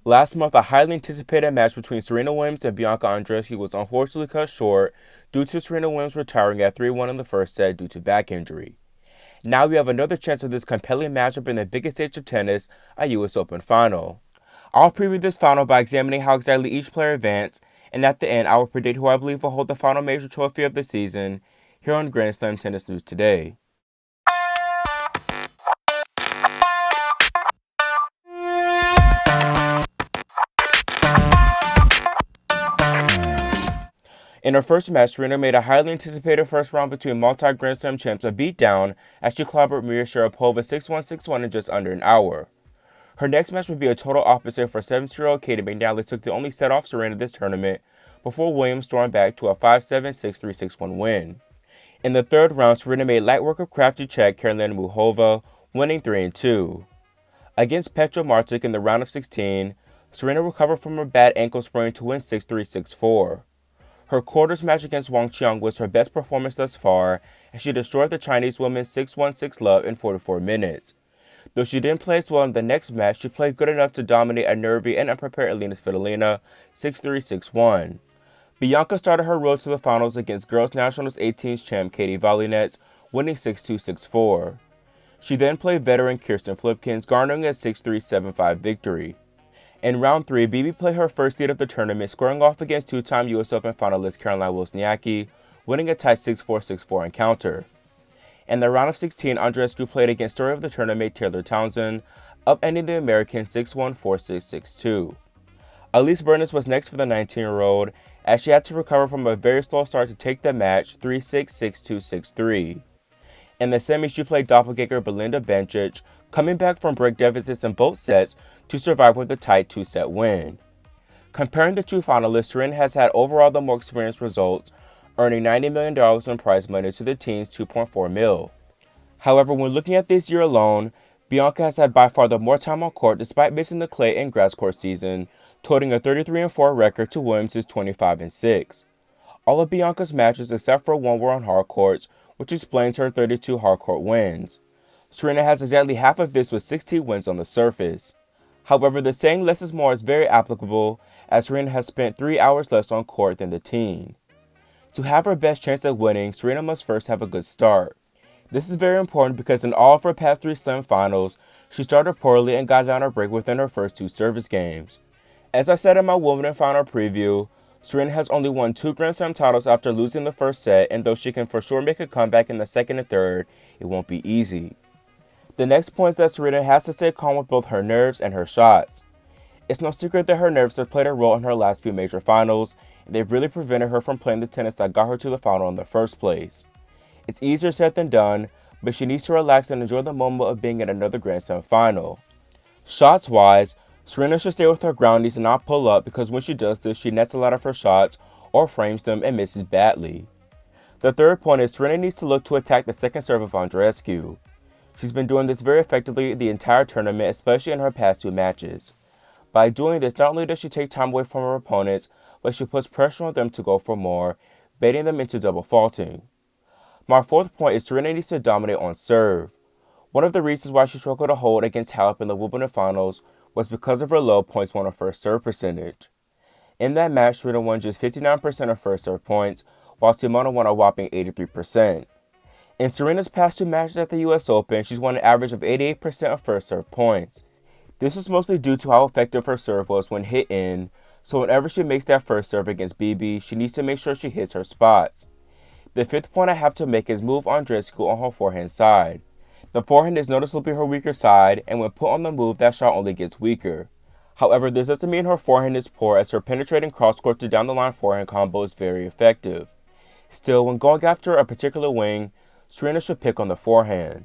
Last month, a highly anticipated match between Serena Williams and Bianca Andreescu was unfortunately cut short due to Serena Williams retiring at 3-1 in the first set due to back injury. Now we have another chance of this compelling matchup in the biggest stage of tennis, a US Open final. I'll preview this final by examining how exactly each player advanced, and at the end I will predict who I believe will hold the final major trophy of the season, here on Grand Slam Tennis News Today. In her first match, Serena made a highly anticipated first round between multi-Grand Slam champs a beatdown as she clobbered Maria Sharapova 6-1, 6-1 in just under an hour. Her next match would be a total opposite for 17-year-old Katie McNally took the only set off Serena this tournament before Williams stormed back to a 5-7, 6-3, 6-1 win. In the third round, Serena made light work of crafty Czech Karolina Muchova, winning 3-2. Against Petra Martic in the round of 16, Serena recovered from her bad ankle sprain to win 6-3, 6-4. Her quarters match against Wang Qiang was her best performance thus far, as she destroyed the Chinese woman 6-1, 6-love in 44 minutes. Though she didn't play as well in the next match, she played good enough to dominate a nervy and unprepared Elina Svitolina 6-3, 6-1. Bianca started her road to the finals against Girls Nationals 18's champ Katie Volinets, winning 6-2, 6-4. She then played veteran Kirsten Flipkens, garnering a 6-3, 7-5 victory. In round 3, Bibi played her first lead of the tournament, squaring off against two-time US Open finalist Caroline Wozniacki, winning a tight 6-4, 6-4 encounter. In the round of 16, Andreescu played against story of the tournament Taylor Townsend, upending the American 6-1, 4-6, 6-2. Elise Bernes was next for the 19-year-old, as she had to recover from a very slow start to take the match 3-6, 6-2, 6-3. In the semis, she played doppelganger Belinda Bencic, coming back from break deficits in both sets to survive with a tight 2-set win. Comparing the two finalists, Serena has had overall the more experienced results, earning $90 million in prize money to the team's $2.4 million. However, when looking at this year alone, Bianca has had by far the more time on court despite missing the clay and grass court season, totaling a 33-4 record to Williams' 25-6. All of Bianca's matches except for one were on hard courts, which explains her 32 hard court wins. Serena has exactly half of this with 16 wins on the surface. However, the saying less is more is very applicable, as Serena has spent 3 hours less on court than the teen. To have her best chance at winning, Serena must first have a good start. This is very important because in all of her past 3 slam finals, she started poorly and got down a break within her first 2 service games. As I said in my Wimbledon final preview, Serena has only won 2 Grand Slam titles after losing the first set, and though she can for sure make a comeback in the second and third, it won't be easy. The next point is that Serena has to stay calm with both her nerves and her shots. It's no secret that her nerves have played a role in her last few major finals, and they've really prevented her from playing the tennis that got her to the final in the first place. It's easier said than done, but she needs to relax and enjoy the moment of being at another Grand Slam final. Shots-wise, Serena should stay with her groundies and not pull up because when she does this, she nets a lot of her shots or frames them and misses badly. The third point is Serena needs to look to attack the second serve of Andreescu. She's been doing this very effectively the entire tournament, especially in her past 2 matches. By doing this, not only does she take time away from her opponents, but she puts pressure on them to go for more, baiting them into double faulting. My fourth point is Serena needs to dominate on serve. One of the reasons why she struggled to hold against Halep in the Wimbledon finals was because of her low points won on first serve percentage. In that match, Serena won just 59% of first serve points, while Simona won a whopping 83%. In Serena's past 2 matches at the US Open, she's won an average of 88% of first serve points. This is mostly due to how effective her serve was when hit in, so whenever she makes that first serve against Bibi, she needs to make sure she hits her spots. The fifth point I have to make is move Andreescu on her forehand side. The forehand is noticeably her weaker side, and when put on the move, that shot only gets weaker. However, this doesn't mean her forehand is poor, as her penetrating cross-court to down-the-line forehand combo is very effective. Still, when going after a particular wing, Serena should pick on the forehand.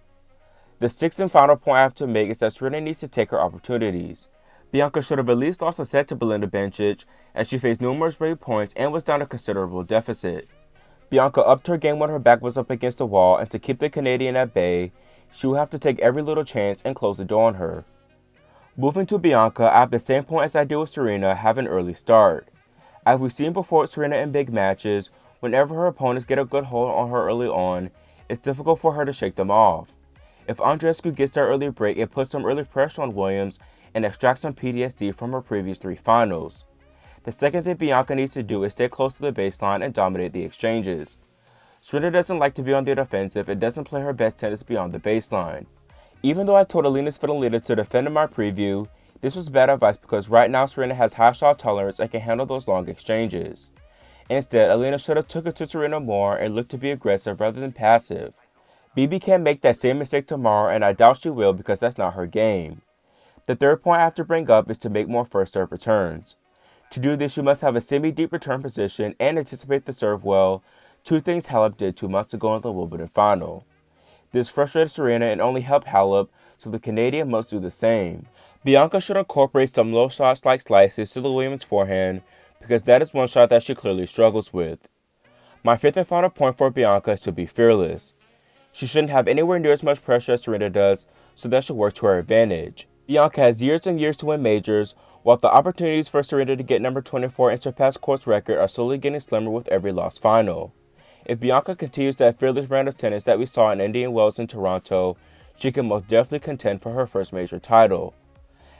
The sixth and final point I have to make is that Serena needs to take her opportunities. Bianca should have at least lost a set to Belinda Bencic, as she faced numerous break points and was down a considerable deficit. Bianca upped her game when her back was up against the wall, and to keep the Canadian at bay, she will have to take every little chance and close the door on her. Moving to Bianca, I have the same point as I did with Serena, have an early start. As we've seen before with Serena in big matches, whenever her opponents get a good hold on her early on, it's difficult for her to shake them off. If Andreescu gets that early break, it puts some early pressure on Williams, and extract some PTSD from her previous 3 finals. The second thing Bianca needs to do is stay close to the baseline and dominate the exchanges. Serena doesn't like to be on the defensive and doesn't play her best tennis beyond the baseline. Even though I told Alina Svitolina to defend in my preview, this was bad advice because right now Serena has high shot tolerance and can handle those long exchanges. Instead, Alina should have took it to Serena more and looked to be aggressive rather than passive. BB can't make that same mistake tomorrow, and I doubt she will because that's not her game. The third point I have to bring up is to make more first serve returns. To do this, you must have a semi-deep return position and anticipate the serve well, 2 things Halep did 2 months ago in the Wimbledon final. This frustrated Serena and only helped Halep, so the Canadian must do the same. Bianca should incorporate some low shots like slices to the Williams forehand, because that is one shot that she clearly struggles with. My 5th and final point for Bianca is to be fearless. She shouldn't have anywhere near as much pressure as Serena does, so that should work to her advantage. Bianca has years and years to win majors, while the opportunities for Serena to get number 24 and surpass court's record are slowly getting slimmer with every lost final. If Bianca continues that fearless brand of tennis that we saw in Indian Wells and Toronto, she can most definitely contend for her first major title.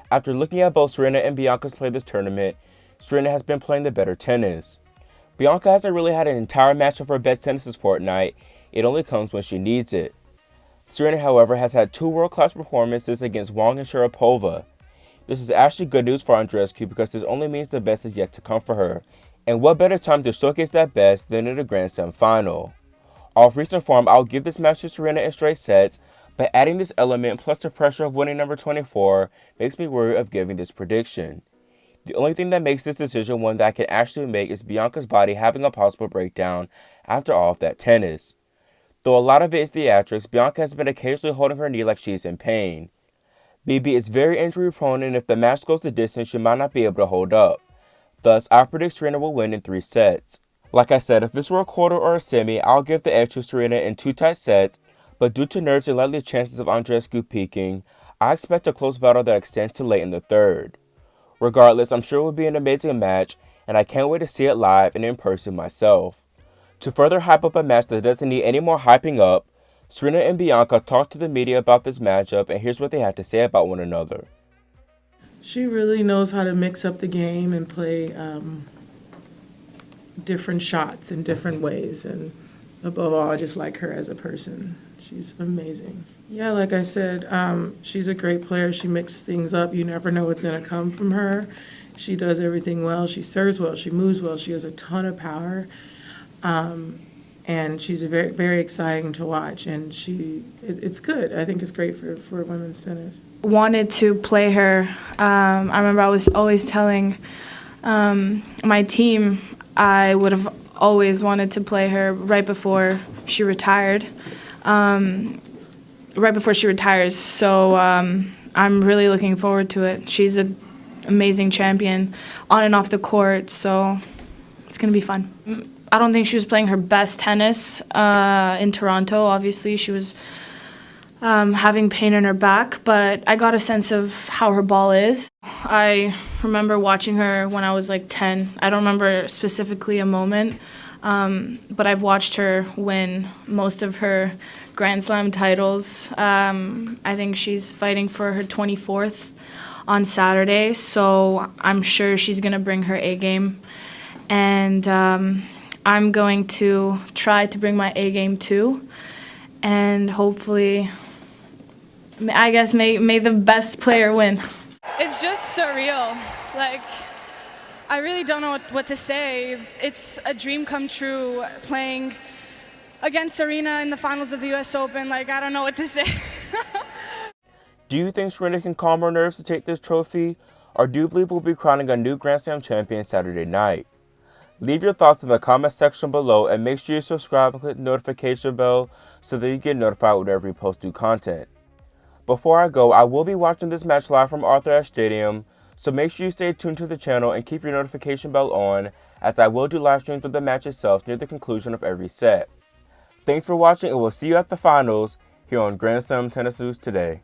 After looking at both Serena and Bianca's play this tournament, Serena has been playing the better tennis. Bianca hasn't really had an entire match of her best tennis this fortnight, it only comes when she needs it. Serena, however, has had 2 world-class performances against Wong and Sharapova. This is actually good news for Andreescu because this only means the best is yet to come for her. And what better time to showcase that best than in a Grand Slam final? Off recent form, I'll give this match to Serena in straight sets, but adding this element plus the pressure of winning number 24 makes me worry of giving this prediction. The only thing that makes this decision one that I can actually make is Bianca's body having a possible breakdown after all of that tennis. Though a lot of it is theatrics, Bianca has been occasionally holding her knee like she's in pain. BB is very injury prone, and if the match goes the distance, she might not be able to hold up. Thus, I predict Serena will win in 3 sets. Like I said, if this were a quarter or a semi, I'll give the edge to Serena in 2 tight sets, but due to nerves and likely chances of Andreescu peaking, I expect a close battle that extends to late in the third. Regardless, I'm sure it will be an amazing match, and I can't wait to see it live and in person myself. To further hype up a match that doesn't need any more hyping up, Serena and Bianca talked to the media about this matchup, and here's what they had to say about one another. She really knows how to mix up the game and play different shots in different ways, and above all, I just like her as a person. She's amazing. Yeah, like I said, she's a great player. She mixes things up. You never know what's going to come from her. She does everything well. She serves well. She moves well. She has a ton of power. And she's very, very exciting to watch. And it's good. I think it's great for women's tennis. Wanted to play her. I remember I was always telling my team I would have always wanted to play her right before she retired. Right before she retires, so I'm really looking forward to it. She's an amazing champion on and off the court, so it's going to be fun. I don't think she was playing her best tennis in Toronto. Obviously, she was having pain in her back, but I got a sense of how her ball is. I remember watching her when I was like 10. I don't remember specifically a moment, but I've watched her win most of her Grand Slam titles. I think she's fighting for her 24th on Saturday, so I'm sure she's going to bring her A game. And I'm going to try to bring my A game too. And hopefully, I guess, may the best player win. It's just surreal. Like, I really don't know what to say. It's a dream come true playing against Serena in the finals of the US Open. Like, I don't know what to say. Do you think Serena can calm her nerves to take this trophy? Or do you believe we'll be crowning a new Grand Slam champion Saturday night? Leave your thoughts in the comment section below, and make sure you subscribe and click the notification bell so that you get notified whenever we post new content. Before I go, I will be watching this match live from Arthur Ashe Stadium, so make sure you stay tuned to the channel and keep your notification bell on, as I will do live streams of the match itself near the conclusion of every set. Thanks for watching, and we'll see you at the finals here on Grand Slam Tennis News Today.